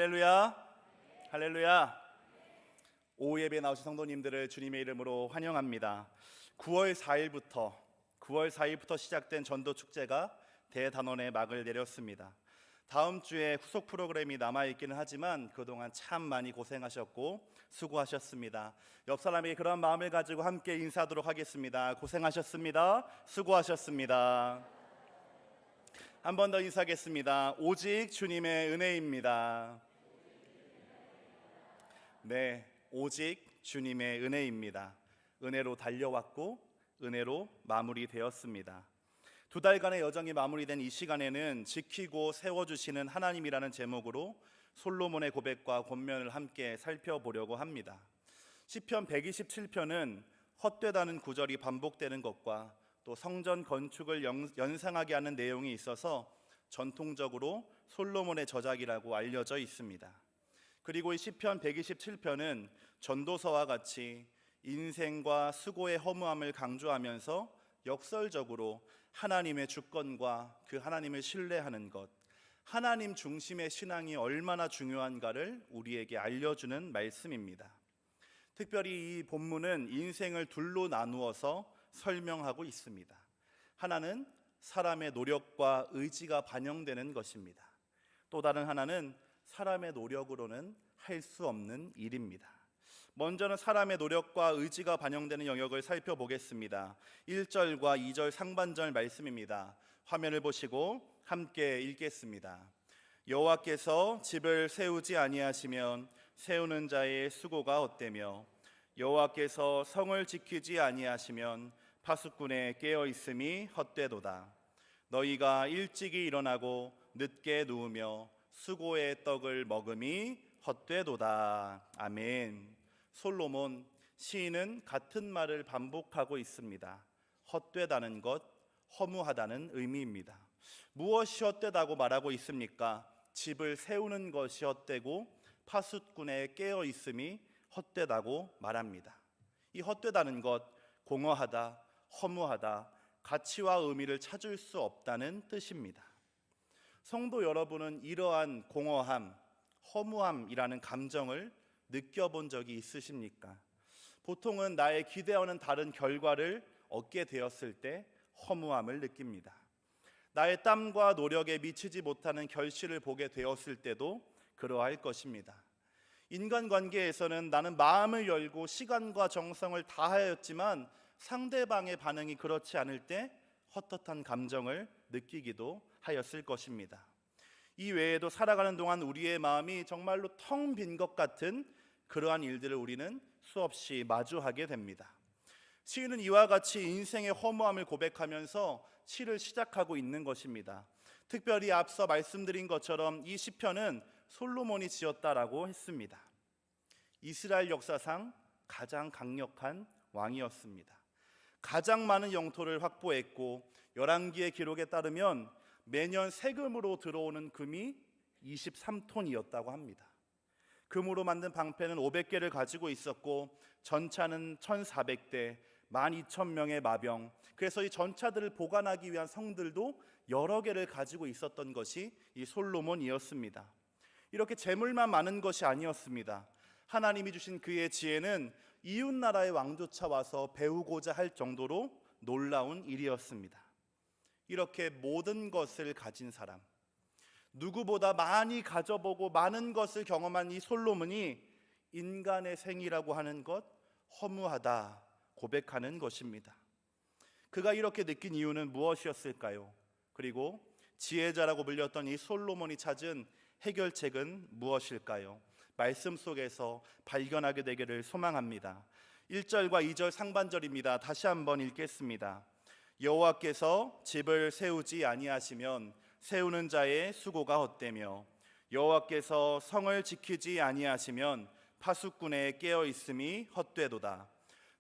할렐루야, 할렐루야. 오후 예배에 나오신 성도님들을 주님의 이름으로 환영합니다. 9월 4일부터 시작된 전도 축제가 대단원에 막을 내렸습니다. 다음 주에 후속 프로그램이 남아있기는 하지만 그동안 참 많이 고생하셨고 수고하셨습니다. 옆 사람에게 그런 마음을 가지고 함께 인사하도록 하겠습니다. 고생하셨습니다. 수고하셨습니다. 한 번 더 인사하겠습니다. 오직 주님의 은혜입니다. 네, 오직 주님의 은혜입니다. 은혜로 달려왔고 은혜로 마무리되었습니다. 2달간의 여정이 마무리된 이 시간에는 지키고 세워주시는 하나님이라는 제목으로 솔로몬의 고백과 권면을 함께 살펴보려고 합니다. 시편 127편은 헛되다는 구절이 반복되는 것과 또 성전 건축을 연상하게 하는 내용이 있어서 전통적으로 솔로몬의 저작이라고 알려져 있습니다. 그리고 이 시편 127편은 전도서와 같이 인생과 수고의 허무함을 강조하면서 역설적으로 하나님의 주권과 그 하나님을 신뢰하는 것, 하나님 중심의 신앙이 얼마나 중요한가를 우리에게 알려주는 말씀입니다. 특별히 이 본문은 인생을 둘로 나누어서 설명하고 있습니다. 하나는 사람의 노력과 의지가 반영되는 것입니다. 또 다른 하나는 사람의 노력으로는 할 수 없는 일입니다. 먼저는 사람의 노력과 의지가 반영되는 영역을 살펴보겠습니다. 1절과 2절 상반절 말씀입니다. 화면을 보시고 함께 읽겠습니다. 여호와께서 집을 세우지 아니하시면 세우는 자의 수고가 헛되며 여호와께서 성을 지키지 아니하시면 파수꾼의 깨어 있음이 헛되도다. 너희가 일찍이 일어나고 늦게 누우며 수고의 떡을 먹음이 헛되도다. 아멘. 솔로몬 시인은 같은 말을 반복하고 있습니다. 헛되다는 것, 허무하다는 의미입니다. 무엇이 헛되다고 말하고 있습니까? 집을 세우는 것이 헛되고 파수꾼의 깨어 있음이 헛되다고 말합니다. 이 헛되다는 것, 공허하다, 허무하다, 가치와 의미를 찾을 수 없다는 뜻입니다. 성도 여러분은 이러한 공허함, 허무함이라는 감정을 느껴본 적이 있으십니까? 보통은 나의 기대와는 다른 결과를 얻게 되었을 때 허무함을 느낍니다. 나의 땀과 노력에 미치지 못하는 결실을 보게 되었을 때도 그러할 것입니다. 인간관계에서는 나는 마음을 열고 시간과 정성을 다하였지만 상대방의 반응이 그렇지 않을 때 헛헛한 감정을 느끼기도 하였을 것입니다. 이 외에도 살아가는 동안 우리의 마음이 정말로 텅 빈 것 같은 그러한 일들을 우리는 수없이 마주하게 됩니다. 시인은 이와 같이 인생의 허무함을 고백하면서 시를 시작하고 있는 것입니다. 특별히 앞서 말씀드린 것처럼 이 시편은 솔로몬이 지었다라고 했습니다. 이스라엘 역사상 가장 강력한 왕이었습니다. 가장 많은 영토를 확보했고 열왕기의 기록에 따르면 매년 세금으로 들어오는 금이 23톤이었다고 합니다. 금으로 만든 방패는 500개를 가지고 있었고 전차는 1,400대, 12,000명의 마병, 그래서 이 전차들을 보관하기 위한 성들도 여러 개를 가지고 있었던 것이 이 솔로몬이었습니다. 이렇게 재물만 많은 것이 아니었습니다. 하나님이 주신 그의 지혜는 이웃 나라의 왕조차 와서 배우고자 할 정도로 놀라운 일이었습니다. 이렇게 모든 것을 가진 사람, 누구보다 많이 가져보고 많은 것을 경험한 이 솔로몬이 인간의 생이라고 하는 것, 허무하다 고백하는 것입니다. 그가 이렇게 느낀 이유는 무엇이었을까요? 그리고 지혜자라고 불렸던 이 솔로몬이 찾은 해결책은 무엇일까요? 말씀 속에서 발견하게 되기를 소망합니다. 1절과 2절 상반절입니다. 다시 한번 읽겠습니다. 여호와께서 집을 세우지 아니하시면 세우는 자의 수고가 헛되며 여호와께서 성을 지키지 아니하시면 파수꾼의 깨어 있음이 헛되도다.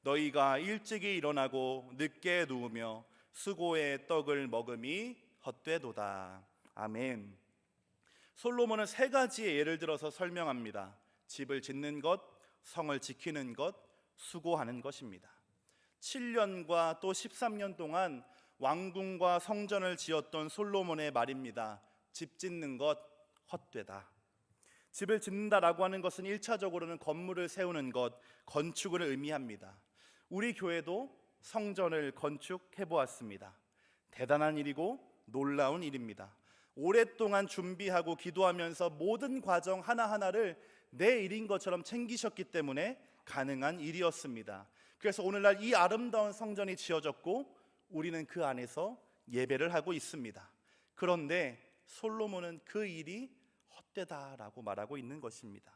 너희가 일찍이 일어나고 늦게 누우며 수고의 떡을 먹음이 헛되도다. 아멘. 솔로몬은 3가지의 예를 들어서 설명합니다. 집을 짓는 것, 성을 지키는 것, 수고하는 것입니다. 7년과 또 13년 동안 왕궁과 성전을 지었던 솔로몬의 말입니다. 집 짓는 것 헛되다. 집을 짓는다라고 하는 것은 1차적으로는 건물을 세우는 것, 건축을 의미합니다. 우리 교회도 성전을 건축해 보았습니다. 대단한 일이고 놀라운 일입니다. 오랫동안 준비하고 기도하면서 모든 과정 하나하나를 내 일인 것처럼 챙기셨기 때문에 가능한 일이었습니다. 그래서 오늘날 이 아름다운 성전이 지어졌고 우리는 그 안에서 예배를 하고 있습니다. 그런데 솔로몬은 그 일이 헛되다라고 말하고 있는 것입니다.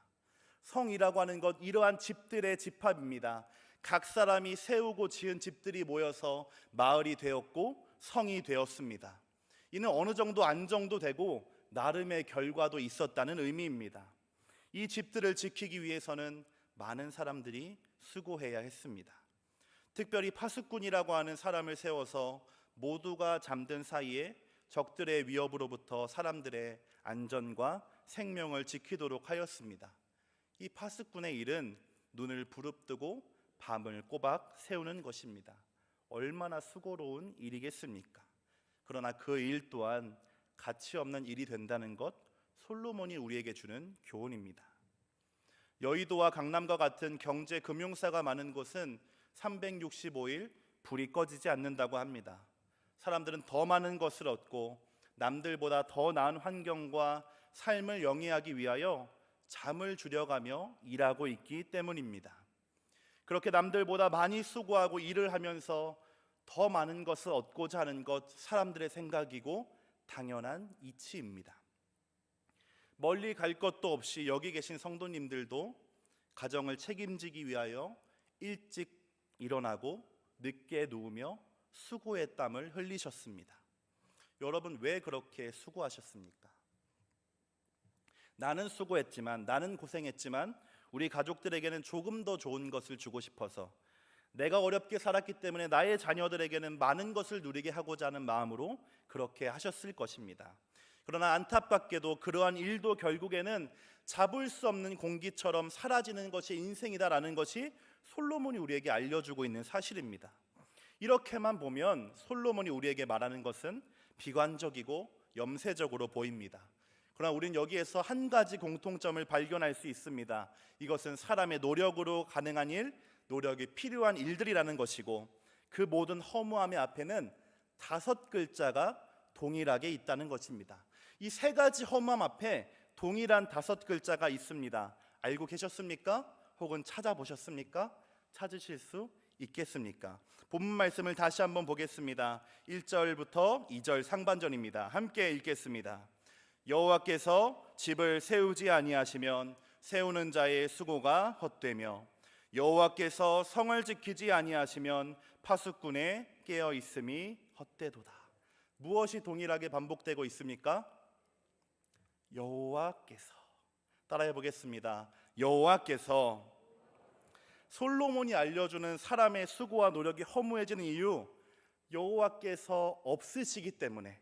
성이라고 하는 것, 이러한 집들의 집합입니다. 각 사람이 세우고 지은 집들이 모여서 마을이 되었고 성이 되었습니다. 이는 어느 정도 안정도 되고 나름의 결과도 있었다는 의미입니다. 이 집들을 지키기 위해서는 많은 사람들이 수고해야 했습니다. 특별히 파수꾼이라고 하는 사람을 세워서 모두가 잠든 사이에 적들의 위협으로부터 사람들의 안전과 생명을 지키도록 하였습니다. 이 파수꾼의 일은 눈을 부릅뜨고 밤을 꼬박 세우는 것입니다. 얼마나 수고로운 일이겠습니까? 그러나 그 일 또한 가치 없는 일이 된다는 것, 솔로몬이 우리에게 주는 교훈입니다. 여의도와 강남과 같은 경제 금융사가 많은 곳은 365일 불이 꺼지지 않는다고 합니다. 사람들은 더 많은 것을 얻고 남들보다 더 나은 환경과 삶을 영위하기 위하여 잠을 줄여가며 일하고 있기 때문입니다. 그렇게 남들보다 많이 수고하고 일을 하면서 더 많은 것을 얻고자 하는 것, 사람들의 생각이고 당연한 이치입니다. 멀리 갈 것도 없이 여기 계신 성도님들도 가정을 책임지기 위하여 일찍 일어나고 늦게 누우며 수고의 땀을 흘리셨습니다. 여러분, 왜 그렇게 수고하셨습니까? 나는 수고했지만, 나는 고생했지만 우리 가족들에게는 조금 더 좋은 것을 주고 싶어서, 내가 어렵게 살았기 때문에 나의 자녀들에게는 많은 것을 누리게 하고자 하는 마음으로 그렇게 하셨을 것입니다. 그러나 안타깝게도 그러한 일도 결국에는 잡을 수 없는 공기처럼 사라지는 것이 인생이다라는 것이 솔로몬이 우리에게 알려주고 있는 사실입니다. 이렇게만 보면 솔로몬이 우리에게 말하는 것은 비관적이고 염세적으로 보입니다. 그러나 우리는 여기에서 한 가지 공통점을 발견할 수 있습니다. 이것은 사람의 노력으로 가능한 일, 노력이 필요한 일들이라는 것이고, 그 모든 허무함의 앞에는 5글자가 동일하게 있다는 것입니다. 이 3가지 허무함 앞에 동일한 5글자가 있습니다. 알고 계셨습니까? 혹은 찾아보셨습니까? 찾으실 수 있겠습니까? 본문 말씀을 다시 한번 보겠습니다. 1절부터 2절 상반전입니다. 함께 읽겠습니다. 여호와께서 집을 세우지 아니하시면 세우는 자의 수고가 헛되며, 여호와께서 성을 지키지 아니하시면 파수꾼의 깨어 있음이 헛되도다. 무엇이 동일하게 반복되고 있습니까? 여호와께서. 따라해 보겠습니다. 여호와께서. 솔로몬이 알려주는 사람의 수고와 노력이 허무해지는 이유, 여호와께서 없으시기 때문에,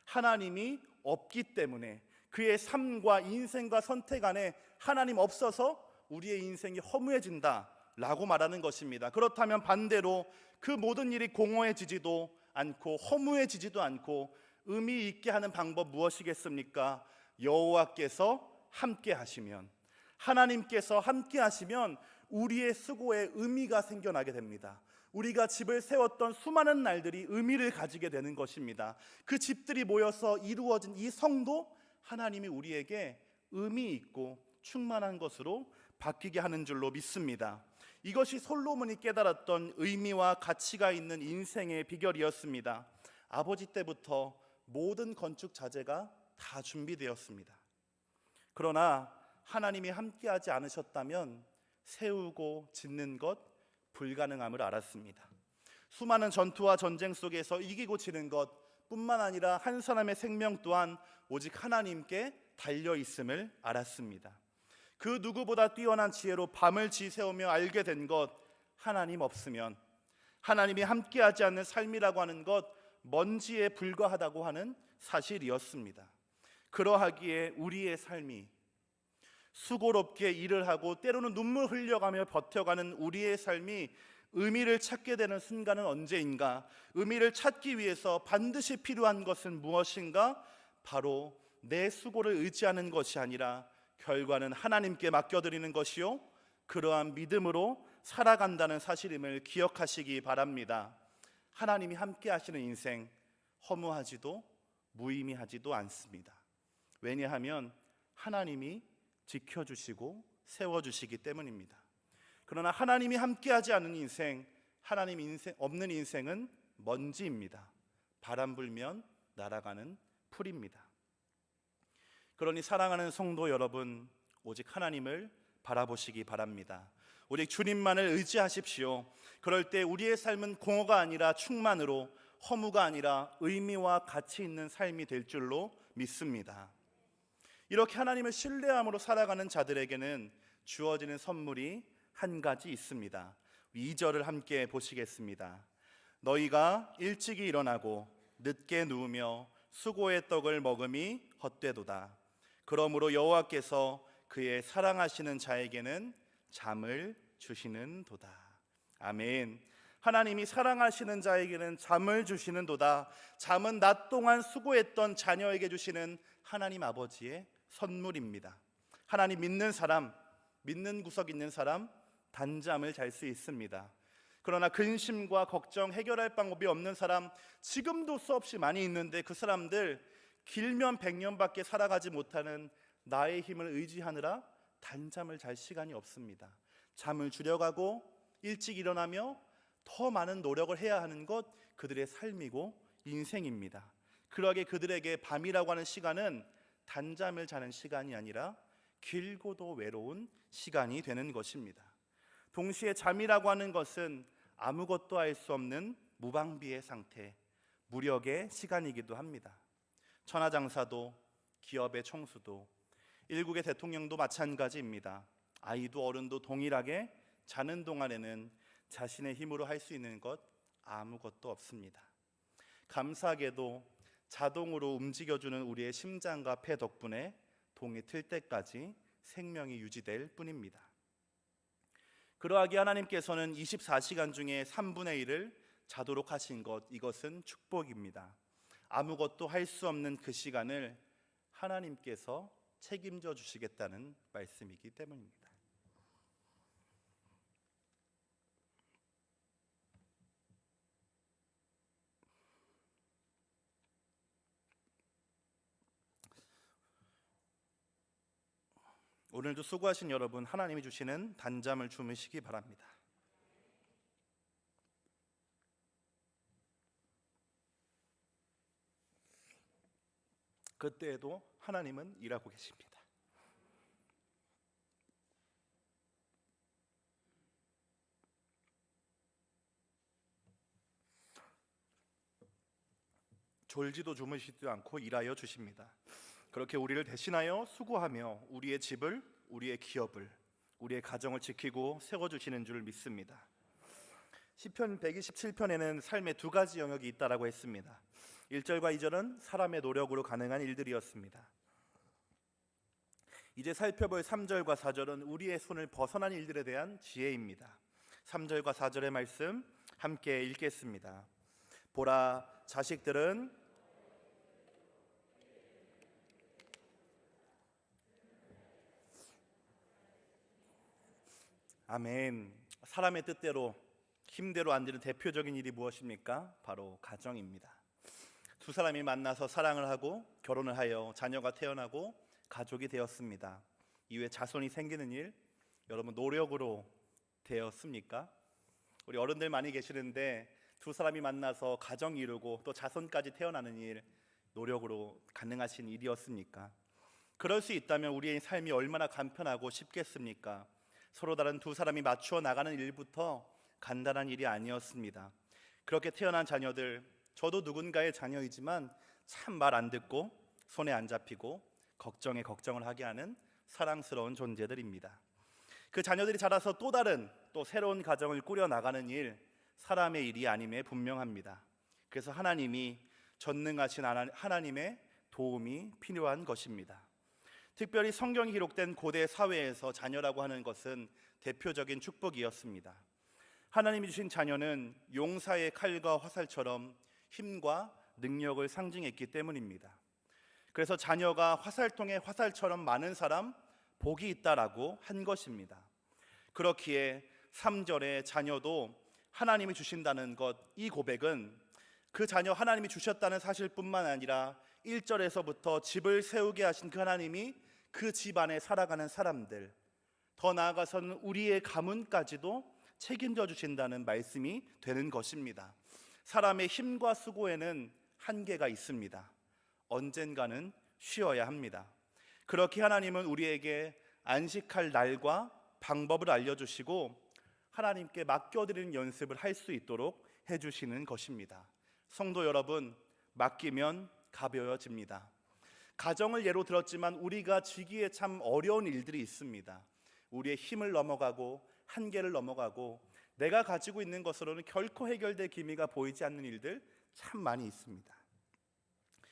하나님이 없기 때문에, 그의 삶과 인생과 선택 안에 하나님 없어서 우리의 인생이 허무해진다 라고 말하는 것입니다. 그렇다면 반대로 그 모든 일이 공허해지지도 않고 허무해지지도 않고 의미 있게 하는 방법 무엇이겠습니까? 여호와께서 함께 하시면, 하나님께서 함께 하시면 우리의 수고에 의미가 생겨나게 됩니다. 우리가 집을 세웠던 수많은 날들이 의미를 가지게 되는 것입니다. 그 집들이 모여서 이루어진 이 성도, 하나님이 우리에게 의미 있고 충만한 것으로 바뀌게 하는 줄로 믿습니다. 이것이 솔로몬이 깨달았던 의미와 가치가 있는 인생의 비결이었습니다. 아버지 때부터 모든 건축 자재가 다 준비되었습니다. 그러나 하나님이 함께하지 않으셨다면 세우고 짓는 것 불가능함을 알았습니다. 수많은 전투와 전쟁 속에서 이기고 지는 것 뿐만 아니라 한 사람의 생명 또한 오직 하나님께 달려 있음을 알았습니다. 그 누구보다 뛰어난 지혜로 밤을 지새우며 알게 된 것, 하나님 없으면, 하나님이 함께하지 않는 삶이라고 하는 것 먼지에 불과하다고 하는 사실이었습니다. 그러하기에 우리의 삶이 수고롭게 일을 하고 때로는 눈물 흘려가며 버텨가는 우리의 삶이 의미를 찾게 되는 순간은 언제인가? 의미를 찾기 위해서 반드시 필요한 것은 무엇인가? 바로 내 수고를 의지하는 것이 아니라 결과는 하나님께 맡겨드리는 것이요 그러한 믿음으로 살아간다는 사실임을 기억하시기 바랍니다. 하나님이 함께 하시는 인생 허무하지도 무의미하지도 않습니다. 왜냐하면 하나님이 지켜주시고 세워주시기 때문입니다. 그러나 하나님이 함께하지 않은 인생, 하나님 인생 없는 인생은 먼지입니다. 바람 불면 날아가는 풀입니다. 그러니 사랑하는 성도 여러분, 오직 하나님을 바라보시기 바랍니다. 오직 주님만을 의지하십시오. 그럴 때 우리의 삶은 공허가 아니라 충만으로, 허무가 아니라 의미와 가치 있는 삶이 될 줄로 믿습니다. 이렇게 하나님을 신뢰함으로 살아가는 자들에게는 주어지는 선물이 한 가지 있습니다. 2절을 함께 보시겠습니다. 너희가 일찍이 일어나고 늦게 누우며 수고의 떡을 먹음이 헛되도다. 그러므로 여호와께서 그의 사랑하시는 자에게는 잠을 주시는도다. 아멘. 하나님이 사랑하시는 자에게는 잠을 주시는도다. 잠은 낮 동안 수고했던 자녀에게 주시는 하나님 아버지의 선물입니다. 하나님 믿는 사람, 믿는 구석 있는 사람 단잠을 잘 수 있습니다. 그러나 근심과 걱정, 해결할 방법이 없는 사람 지금도 수없이 많이 있는데 그 사람들 길면 100년밖에 살아가지 못하는 나의 힘을 의지하느라 단잠을 잘 시간이 없습니다. 잠을 줄여가고 일찍 일어나며 더 많은 노력을 해야 하는 것 그들의 삶이고 인생입니다. 그러기에 그들에게 밤이라고 하는 시간은 단잠을 자는 시간이 아니라 길고도 외로운 시간이 되는 것입니다. 동시에 잠이라고 하는 것은 아무것도 할 수 없는 무방비의 상태, 무력의 시간이기도 합니다. 천하장사도 기업의 총수도 일국의 대통령도 마찬가지입니다. 아이도 어른도 동일하게 자는 동안에는 자신의 힘으로 할 수 있는 것 아무것도 없습니다. 감사하게도 자동으로 움직여주는 우리의 심장과 폐 덕분에 동이 틀 때까지 생명이 유지될 뿐입니다. 그러하기에 하나님께서는 24시간 중에 3분의 1을 자도록 하신 것, 이것은 축복입니다. 아무것도 할 수 없는 그 시간을 하나님께서 책임져 주시겠다는 말씀이기 때문입니다. 오늘도 수고하신 여러분, 하나님이 주시는 단잠을 주무시기 바랍니다. 그때에도 하나님은 일하고 계십니다. 졸지도 주무시지도 않고 일하여 주십니다. 그렇게 우리를 대신하여 수고하며 우리의 집을, 우리의 기업을, 우리의 가정을 지키고 세워주시는 줄 믿습니다. 시편 127편에는 삶의 두 가지 영역이 있다라고 했습니다. 1절과 2절은 사람의 노력으로 가능한 일들이었습니다. 이제 살펴볼 3절과 4절은 우리의 손을 벗어난 일들에 대한 지혜입니다. 3절과 4절의 말씀 함께 읽겠습니다. 보라, 자식들은 아멘. 사람의 뜻대로 힘대로 안 되는 대표적인 일이 무엇입니까? 바로 가정입니다. 두 사람이 만나서 사랑을 하고 결혼을 하여 자녀가 태어나고 가족이 되었습니다. 이후에 자손이 생기는 일, 여러분 노력으로 되었습니까? 우리 어른들 많이 계시는데 두 사람이 만나서 가정 이루고 또 자손까지 태어나는 일, 노력으로 가능하신 일이었습니까? 그럴 수 있다면 우리의 삶이 얼마나 간편하고 쉽겠습니까? 서로 다른 두 사람이 맞추어 나가는 일부터 간단한 일이 아니었습니다. 그렇게 태어난 자녀들, 저도 누군가의 자녀이지만 참 말 안 듣고 손에 안 잡히고 걱정에 걱정을 하게 하는 사랑스러운 존재들입니다. 그 자녀들이 자라서 또 다른 또 새로운 가정을 꾸려 나가는 일, 사람의 일이 아님에 분명합니다. 그래서 하나님이 전능하신 하나님의 도움이 필요한 것입니다. 특별히 성경이 기록된 고대 사회에서 자녀라고 하는 것은 대표적인 축복이었습니다. 하나님이 주신 자녀는 용사의 칼과 화살처럼 힘과 능력을 상징했기 때문입니다. 그래서 자녀가 화살통에 화살처럼 많은 사람, 복이 있다라고 한 것입니다. 그렇기에 3절에 자녀도 하나님이 주신다는 것, 이 고백은 그 자녀 하나님이 주셨다는 사실뿐만 아니라 1절에서부터 집을 세우게 하신 그 하나님이 그 집안에 살아가는 사람들, 더 나아가서는 우리의 가문까지도 책임져 주신다는 말씀이 되는 것입니다. 사람의 힘과 수고에는 한계가 있습니다. 언젠가는 쉬어야 합니다. 그렇게 하나님은 우리에게 안식할 날과 방법을 알려주시고 하나님께 맡겨드리는 연습을 할 수 있도록 해주시는 것입니다. 성도 여러분, 맡기면 가벼워집니다. 가정을 예로 들었지만 우리가 지기에 참 어려운 일들이 있습니다. 우리의 힘을 넘어가고 한계를 넘어가고 내가 가지고 있는 것으로는 결코 해결될 기미가 보이지 않는 일들 참 많이 있습니다.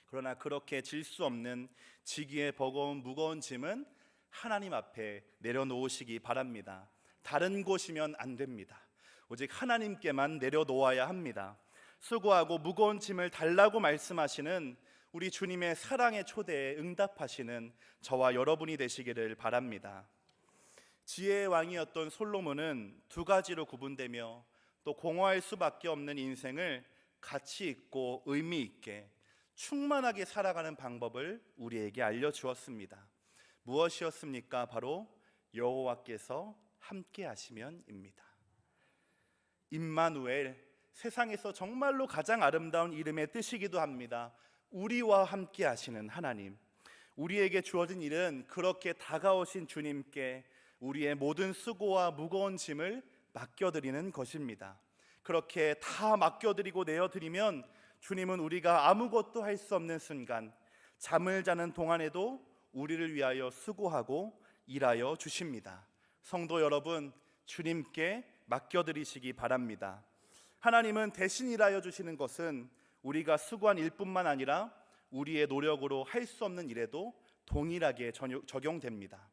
그러나 그렇게 질 수 없는 지기에 버거운 무거운 짐은 하나님 앞에 내려놓으시기 바랍니다. 다른 곳이면 안 됩니다. 오직 하나님께만 내려놓아야 합니다. 수고하고 무거운 짐을 달라고 말씀하시는 우리 주님의 사랑의 초대에 응답하시는 저와 여러분이 되시기를 바랍니다. 지혜의 왕이었던 솔로몬은 두 가지로 구분되며 또 공허할 수밖에 없는 인생을 가치 있고 의미 있게 충만하게 살아가는 방법을 우리에게 알려주었습니다. 무엇이었습니까? 바로 여호와께서 함께 하시면입니다. 임마누엘, 세상에서 정말로 가장 아름다운 이름의 뜻이기도 합니다. 우리와 함께 하시는 하나님. 우리에게 주어진 일은 그렇게 다가오신 주님께 우리의 모든 수고와 무거운 짐을 맡겨드리는 것입니다. 그렇게 다 맡겨드리고 내어드리면 주님은 우리가 아무것도 할 수 없는 순간, 잠을 자는 동안에도 우리를 위하여 수고하고 일하여 주십니다. 성도 여러분, 주님께 맡겨드리시기 바랍니다. 하나님은 대신 일하여 주시는 것은 우리가 수고한 일뿐만 아니라 우리의 노력으로 할 수 없는 일에도 동일하게 적용됩니다.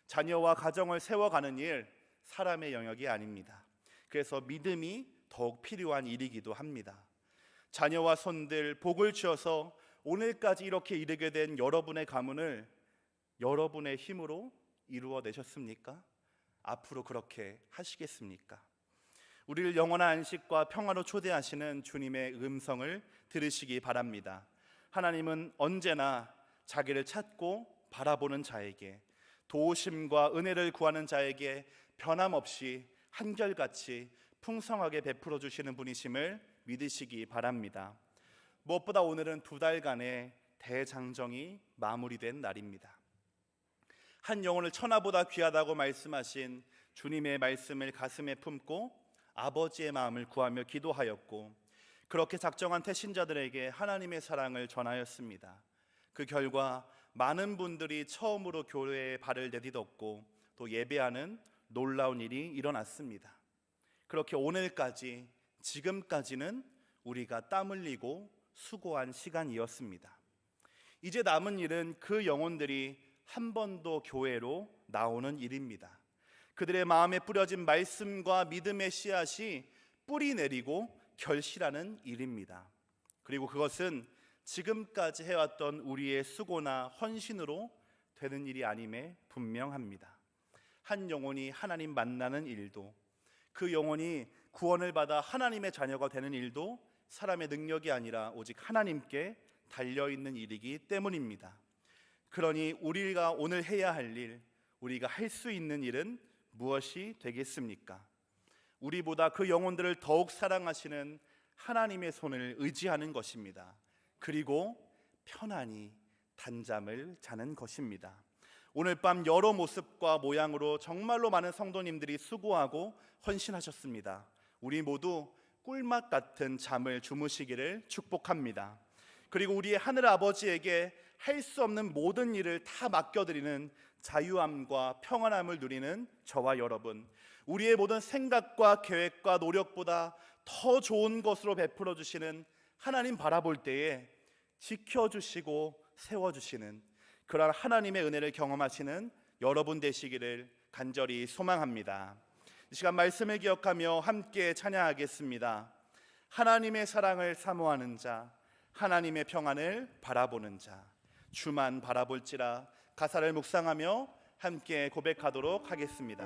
자녀와 가정을 세워가는 일, 사람의 영역이 아닙니다. 그래서 믿음이 더욱 필요한 일이기도 합니다. 자녀와 손들 복을 주어서 오늘까지 이렇게 이르게 된 여러분의 가문을 여러분의 힘으로 이루어내셨습니까? 앞으로 그렇게 하시겠습니까? 우리를 영원한 안식과 평화로 초대하시는 주님의 음성을 들으시기 바랍니다. 하나님은 언제나 자기를 찾고 바라보는 자에게, 도우심과 은혜를 구하는 자에게 변함없이 한결같이 풍성하게 베풀어 주시는 분이심을 믿으시기 바랍니다. 무엇보다 오늘은 2달간의 대장정이 마무리된 날입니다. 한 영혼을 천하보다 귀하다고 말씀하신 주님의 말씀을 가슴에 품고 아버지의 마음을 구하며 기도하였고, 그렇게 작정한 태신자들에게 하나님의 사랑을 전하였습니다. 그 결과 많은 분들이 처음으로 교회에 발을 내딛었고 또 예배하는 놀라운 일이 일어났습니다. 그렇게 오늘까지, 지금까지는 우리가 땀 흘리고 수고한 시간이었습니다. 이제 남은 일은 그 영혼들이 한 번 더 교회로 나오는 일입니다. 그들의 마음에 뿌려진 말씀과 믿음의 씨앗이 뿌리 내리고 결실하는 일입니다. 그리고 그것은 지금까지 해왔던 우리의 수고나 헌신으로 되는 일이 아님에 분명합니다. 한 영혼이 하나님 만나는 일도, 그 영혼이 구원을 받아 하나님의 자녀가 되는 일도 사람의 능력이 아니라 오직 하나님께 달려있는 일이기 때문입니다. 그러니 우리가 오늘 해야 할 일, 우리가 할 수 있는 일은 무엇이 되겠습니까? 우리보다 그 영혼들을 더욱 사랑하시는 하나님의 손을 의지하는 것입니다. 그리고 편안히 단잠을 자는 것입니다. 오늘 밤 여러 모습과 모양으로 정말로 많은 성도님들이 수고하고 헌신하셨습니다. 우리 모두 꿀맛 같은 잠을 주무시기를 축복합니다. 그리고 우리의 하늘 아버지에게 할 수 없는 모든 일을 다 맡겨드리는 자유함과 평안함을 누리는 저와 여러분, 우리의 모든 생각과 계획과 노력보다 더 좋은 것으로 베풀어 주시는 하나님 바라볼 때에 지켜주시고 세워주시는 그러한 하나님의 은혜를 경험하시는 여러분 되시기를 간절히 소망합니다. 이 시간 말씀을 기억하며 함께 찬양하겠습니다. 하나님의 사랑을 사모하는 자, 하나님의 평안을 바라보는 자, 주만 바라볼지라. 가사를 묵상하며 함께 고백하도록 하겠습니다.